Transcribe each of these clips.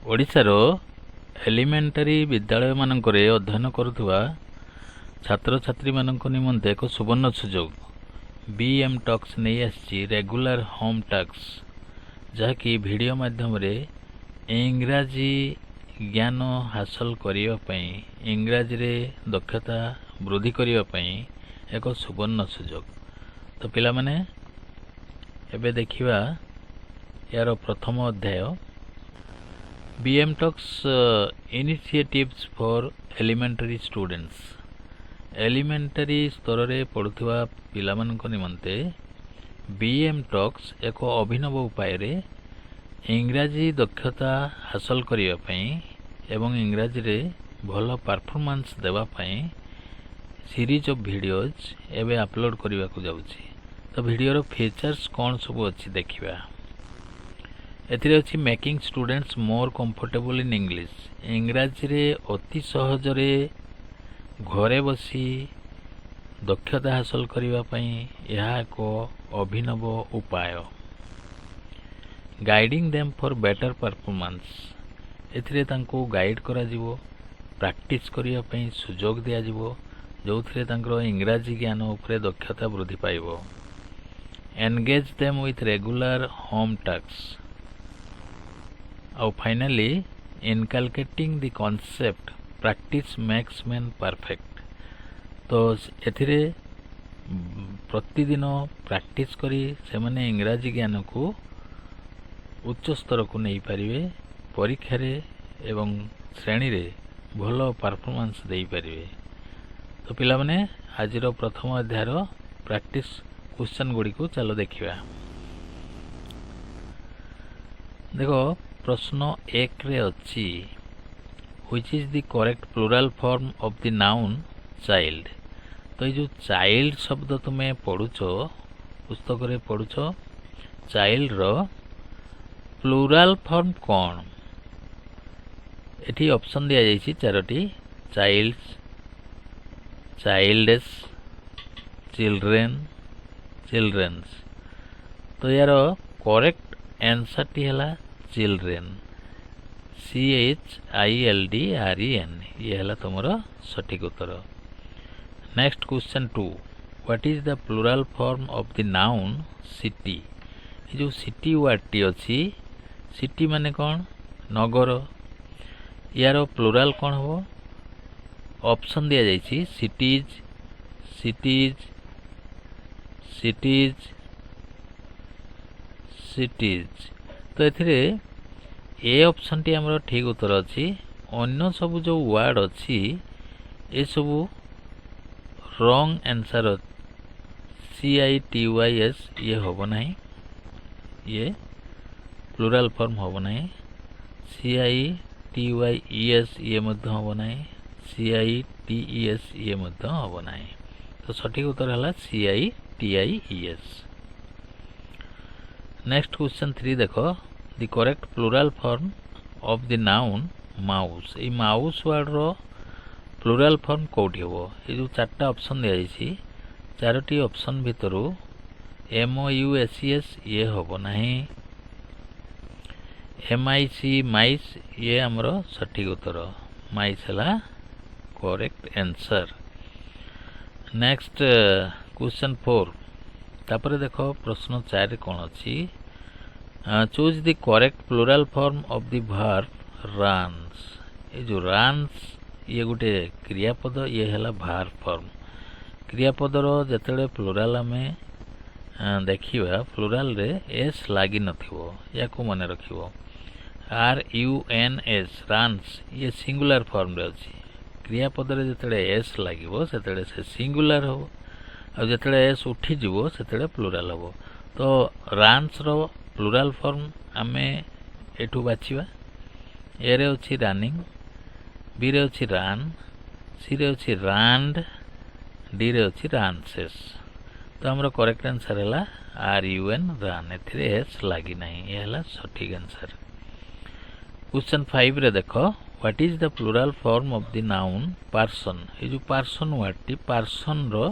ओडिशार एलिमेंटारी विद्यालय मानकरे अध्ययन करुवा छात्र छात्री मानक निमंते एक सुवर्ण सुजोग बीएम टॉक्स नहीं आसी रेगुलर होम टॉक्स जहाँकि वीडियो माध्यम रे इंग्राजी ज्ञान हासिल करने इंग्राजी रे दक्षता वृद्धि करने एक सुवर्ण सुजोग। तो पिला माने एबे देखिवा यार प्रथम अध्याय B M talks initiatives for elementary students. Elementary स्तर रे पढ़ुवा पिला मानक निमंते बीएम टॉक्स एक अभिनव उपाय रे इंग्राजी दक्षता हासिल करने एवं इंग्राजी रे भल परफॉर्मेंस देवा सीरीज ऑफ वीडियोज एवं अपलोड करने को जाउछि। तो वीडियो रो फीचर्स कौन सब अच्छी देखिबा। एथिरे अछि making students more comfortable in English. इंग्राजी रे अति सहज रे घरे बसी दक्षता हासिल करबा पई यह एक अभिनव उपाय। Guiding them for better performance. एथिरे तांको गाइड करा जिवो, प्रैक्टिस करिया पई सुजोग दिया जिवो जो थिरे तांकर इंग्राजी ज्ञान उपरे दक्षता वृद्धि पाइबो। Engage them with regular home task. और finally inculcating the concept practice makes man perfect. तो एथिरे प्रतिदिन प्रैक्टिस करी से माने इंग्राजी ज्ञान को उच्च स्तर को नहीं पारिबे, परीक्षा रे एवं श्रेणी रे भलो परफॉर्मेंस देई पारिबे। तो पिला माने आजिरो प्रथम अध्याय रो प्रैक्टिस क्वेश्चन गुडी को चलो देखिबा। देखो प्रश्न 1 रे अछि which is the correct plural form of the noun child. तो ये जो चाइल्ड शब्द तुम्हें पढुछो पुस्तक रे पढुछो चाइल्ड रो प्लुरल फॉर्म कौन। एठी ऑप्शन दिया जाइछि चारोटी चाइल्ड्स, चाइल्ड्स, चिल्ड्रेन, चिल्ड्रेन्स। तो यार करेक्ट आंसर टी हला चिल्ड्रेन, CHILDREN। ये हला तुमरो सठिक उत्तर। Next question 2 what is the plural form of the noun city. ये जो सिटी वर्ड टी अछि सिटी माने कौन नगर, यार प्लुरल कौन हो। ऑप्शन दिया जाइछि सिटीज, सिटीज, सिटीज, सिटीज। तो एथिरे ए ऑप्शन टी हमरो ठीक उत्तर अछि। अन्य सब जो वर्ड अछि ए सब रॉन्ग आंसर। CITYS ये होबो नाही, ये प्लुरल फॉर्म होबो नाही। CITYES ये मध्य होबो नाही, CITES ये मध्य होबो नाही। तो सठिक उत्तर हला CITIES। नेक्स्ट क्वेश्चन 3 देखो the correct plural form of the noun mouse. A mouse word रो प्लुरल फॉर्म कोठी होबो। ए जो चारटा ऑप्शन दिया जाइछि चारोटी ऑप्शन भितरु MOUSES ये होबो नाही, MIC माइस ये हमरो सठिक उत्तर। माइस हला करेक्ट आंसर। नेक्स्ट क्वेश्चन 4 तापर देखो प्रश्न 4 कोन अछि choose the correct plural form of the verb runs. ये जो रन्स ये गुटे क्रियापद, ये हला वर्ब फॉर्म। क्रियापद रो जतले प्लुरल में देखिबा प्लुरल रे एस लागी नथिबो, या को माने रखिबो। RUNS रन्स ये सिंगुलर फॉर्म रे अछि। क्रियापद रे जतले एस लागिबो सेतले से सिंगुलर हो, और जतले एस उठी जिवो सेतले प्लुरल हो। तो रन्स रो प्लुरल फॉर्म आमे एठू बाछिबा। ए रे अछि रनिंग, बी रे अछि रन, सी रे अछि रन्ड, डी रे अछि रन्सेस। तो हमरो करेक्ट आंसर हला RUN रन। एथिरे एस लागी नाही, ये हला सठिक आंसर। क्वेश्चन 5 रे देखो what is the plural form of the noun person. ये जो पर्सन वर्ड टी पर्सन रो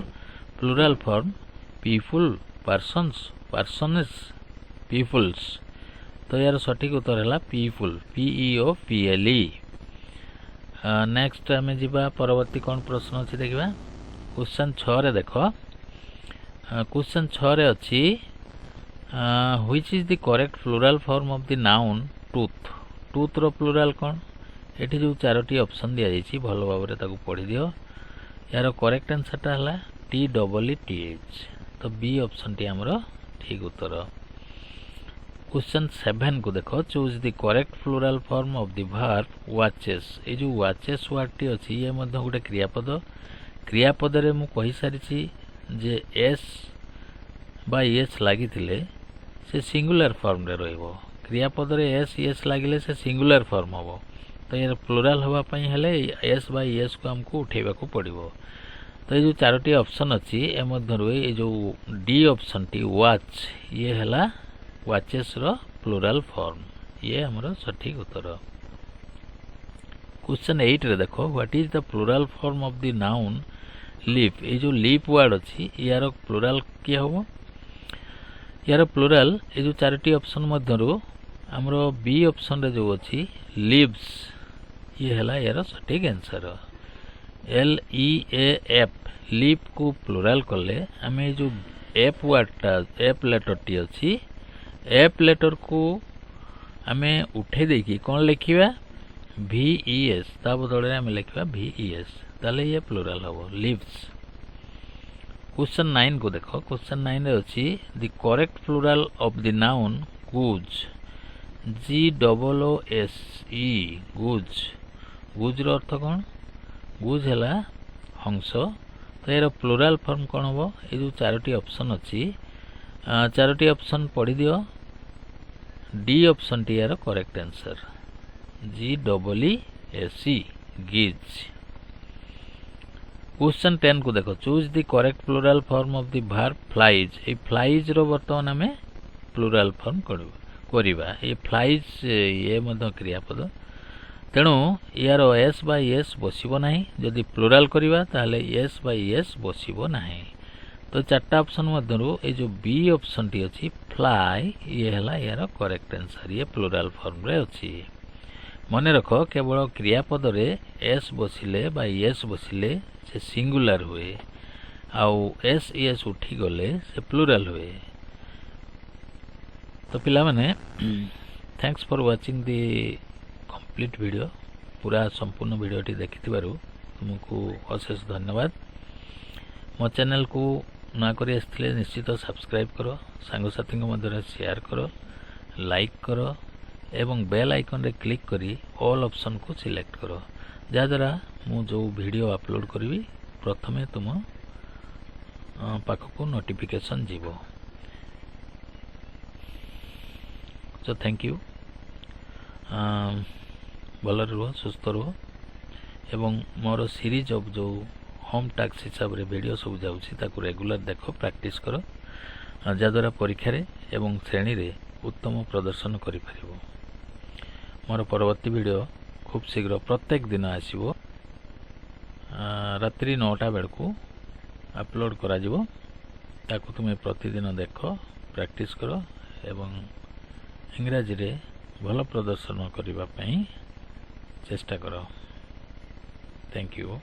plural form people, persons, persons, peoples. तो यार सठिक उत्तर है पीपुल PEOPLE। नेक्स्ट आम जा परवर्ती कौन प्रश्न अच्छी देखा क्वेश्चन 6 रे देख क्वेश्चन 6 रे अच्छी which is the correct plural form of the noun tooth. Tooth रो प्लूराल कौन एठी जो चारोटी ऑप्शन दिया जाइछि भलो भाबरे ताकू पढ़ी दियो। यार करेक्ट आंसर है TEETH। तो बी ऑप्शन टी हमरो ठीक उत्तर। क्वेश्चन 7 को देखो choose the correct plural form of the verb watches. ये जो वाचेस वर्ड टी अछि ये मध्य गोटे क्रियापद। क्रियापद रे मु कहि सारिछि जे एस बा एस लागि थिले से सिंगुलर फॉर्म रे रहइबो। क्रियापद रे एस एस लागिले से सिंगुलर फॉर्म होबो। तो ये प्लूराल हवा पई हेले एस बा एस को हमको उठेबा को पड़िबो। तो ये जो चारोटी ऑप्शन अछि ए मध्य ये जो डी ऑप्शन टी वाच ये हला वाचेस रो प्लूराल फॉर्म ये हमरो सठिक उत्तर। क्वेश्चन 8 रे देखो what is the plural form of the noun leaf. ये जो लीफ वर्ड अछि यार प्लूराल के होबो। यार प्लूराल ये जो चारोटी ऑप्शन मध्यरु हमरो बी ऑप्शन रे जो अछि लीव्स ये हला यार सठिक आंसर। LEAF लीफ को प्लूराल कले हमें जो एफ वर्डटा एफ लेटर टी अछि एफ लेटर को हमें उठे देकी कौन लिखिबा VES ता बदले हमें लिखिबा VES ताले ये प्लूराल होबो लीव्स। क्वेश्चन 9 को देखो क्वेश्चन 9 रे अछि the correct plural of the noun goose GOOSE गुज। गुज रो अर्थ कौन गुज हला हंस। तो यार प्लूराल फॉर्म कौन होबो ए जो चारोटी ऑप्शन अछि चारोटी ऑप्शन पढ़ी दियो। डी ऑप्शन टी यार correct answer GEESE geese. Question 10 को देखो choose the correct plural form of the verb flies. ए फ्लाइज रो वर्तमान हमें प्लूराल फॉर्म करिबा। ये फ्लाइज ये मध्य क्रियापद तेणु यार एस बाय एस बसिबो नाही। जदि प्लूराल करिबा ताले एस बाय एस बसिबो नाही। तो चारटा ऑप्शन मध्यरु ए जो बी ऑप्शन टी अछि फ्लाई ये हला यार करेक्ट आंसर ये प्लूराल फॉर्म रे अछि। मने रखो केवल क्रियापद रे एस बसिले बा एस बसिले से सिंगुलर हुए आउ एस एस उठी गले से प्लूराल हुए। तो पिला माने thanks for watching the complete video. पूरा संपूर्ण वीडियो टी देखिथिबारु तुमको अशेष धन्यवाद। मो चैनल को ना करी आसथिले निश्चित सब्सक्राइब करो सांग साथी मध्य शेयर करो लाइक करो एवं बेल आइकन रे क्लिक करी ऑल ऑप्शन को सिलेक्ट करो जा द्वारा मु जो वीडियो अपलोड करी प्रथमे तुम पाखक नोटिफिकेशन जीवो। So thank you. भल रुह सुस्थ रुह एवं मोर सीरीज ऑफ जो होम टास्क हिसाब रे वीडियो सब जाउछि ताकू रेगुलर देखो प्रैक्टिस करो जा द्वारा परीक्षा रे एवं श्रेणी रे उत्तम प्रदर्शन करि परिबो। मोर परवर्ती वीडियो खूब शीघ्र प्रत्येक दिन आसीबो रात्रि 9टा बेलकू अपलोड करा जिवो। ताकू तुमे प्रतिदिन देखो प्रैक्टिस करो एवं इंग्रजी रे भल प्रदर्शन करबा पई चेष्टा करो। Thank you.